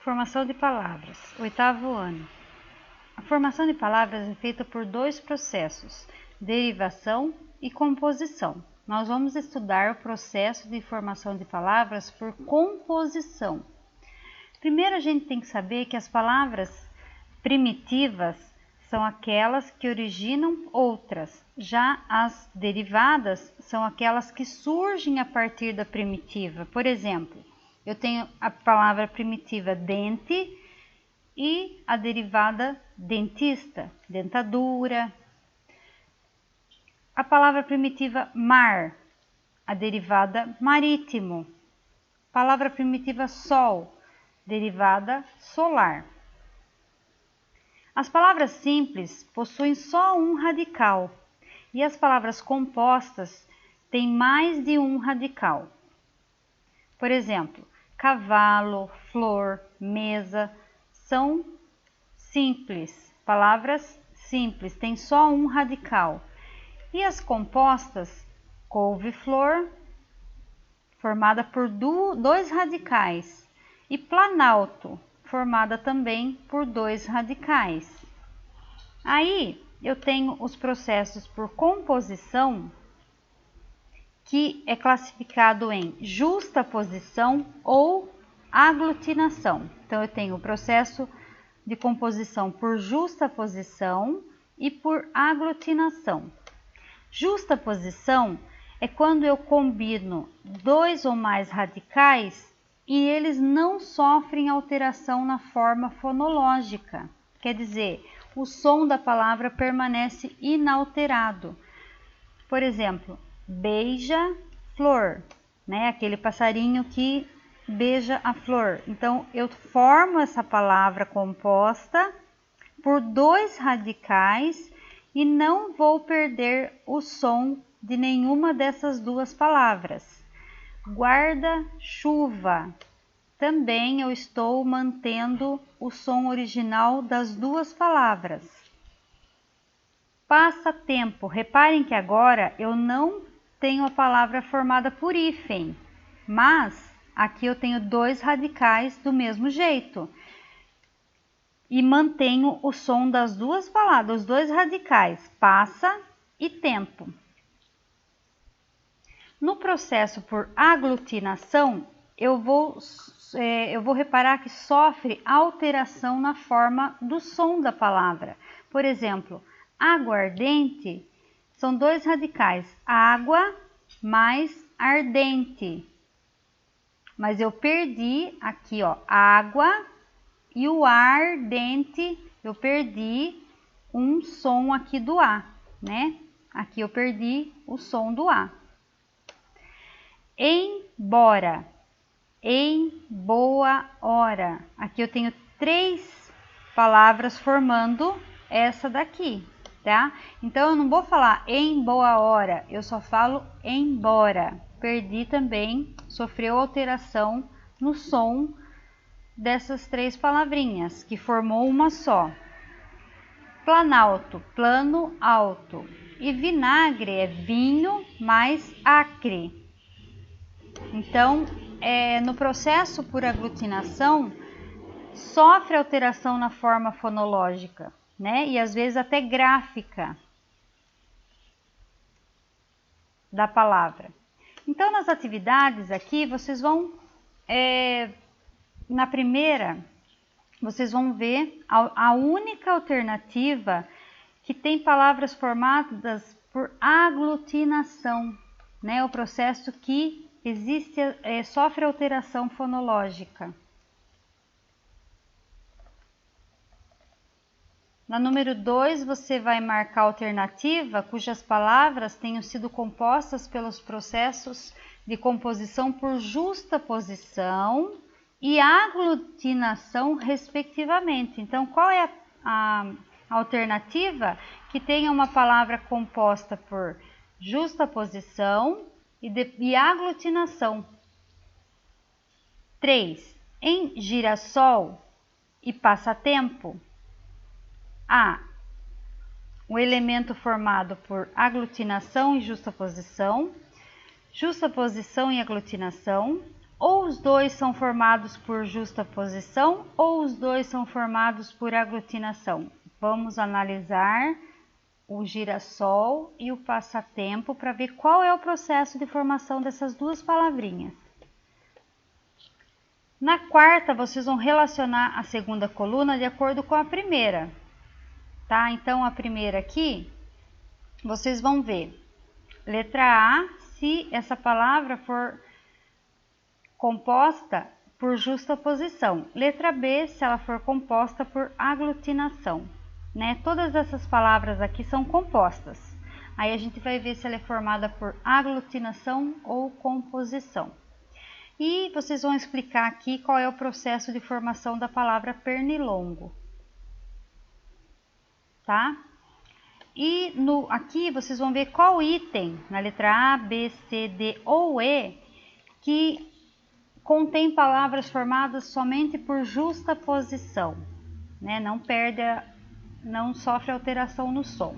Formação de palavras, oitavo ano. A formação de palavras é feita por dois processos, derivação e composição. Nós vamos estudar o processo de formação de palavras por composição. Primeiro a gente tem que saber que as palavras primitivas são aquelas que originam outras, já as derivadas são aquelas que surgem a partir da primitiva. Por exemplo, eu tenho a palavra primitiva dente e a derivada dentista, dentadura. A palavra primitiva mar, a derivada marítimo. Palavra primitiva sol, derivada solar. As palavras simples possuem só um radical e as palavras compostas têm mais de um radical. Por exemplo, cavalo, flor, mesa são simples, palavras simples, têm só um radical. E as compostas, couve-flor, formada por dois radicais, e planalto, formada também por dois radicais. Aí eu tenho os processos por composição, que é classificado em justaposição ou aglutinação. Então eu tenho o processo de composição por justaposição e por aglutinação. Justaposição é quando eu combino dois ou mais radicais e eles não sofrem alteração na forma fonológica. Quer dizer, o som da palavra permanece inalterado. Por exemplo, beija-flor, né? Aquele passarinho que beija a flor. Então, eu formo essa palavra composta por dois radicais e não vou perder o som de nenhuma dessas duas palavras. Guarda-chuva. Também eu estou mantendo o som original das duas palavras. Passatempo. Reparem que agora eu não tenho a palavra formada por hífen, mas aqui eu tenho dois radicais do mesmo jeito. E mantenho o som das duas palavras, os dois radicais, passa e tempo. No processo por aglutinação, eu vou reparar que sofre alteração na forma do som da palavra. Por exemplo, aguardente são dois radicais, água mais ardente. Mas eu perdi aqui, ó, água e o ardente, eu perdi um som aqui do A, né? Aqui eu perdi o som do A. Embora, em boa hora. Aqui eu tenho três palavras formando essa daqui, tá? Então eu não vou falar em boa hora, eu só falo embora. Perdi também, sofreu alteração no som dessas três palavrinhas, que formou uma só. Planalto, plano alto. E vinagre é vinho mais acre. Então, no processo por aglutinação, sofre alteração na forma fonológica, né? E às vezes até gráfica da palavra. Então, nas atividades aqui, vocês vão, na primeira, vocês vão ver a única alternativa que tem palavras formadas por aglutinação, né? O processo que sofre alteração fonológica. Na número 2, você vai marcar a alternativa cujas palavras tenham sido compostas pelos processos de composição por justaposição e aglutinação, respectivamente. Então, qual é a alternativa? Que tenha uma palavra composta por justaposição e aglutinação. 3. Em girassol e passatempo, há o elemento formado por aglutinação e justaposição e aglutinação, Ou os dois são formados por justaposição ou os dois são formados por aglutinação? Vamos analisar o girassol e o passatempo para ver qual é o processo de formação dessas duas palavrinhas. Na quarta, vocês vão relacionar a segunda coluna de acordo com a primeira, tá? Então, a primeira aqui, vocês vão ver, letra A, se essa palavra for composta por justaposição. Letra B, se ela for composta por aglutinação, né? Todas essas palavras aqui são compostas. Aí a gente vai ver se ela é formada por aglutinação ou composição. E vocês vão explicar aqui qual é o processo de formação da palavra pernilongo, tá? E aqui vocês vão ver qual item na letra A, B, C, D ou E que contém palavras formadas somente por justaposição, né? Não sofre alteração no som.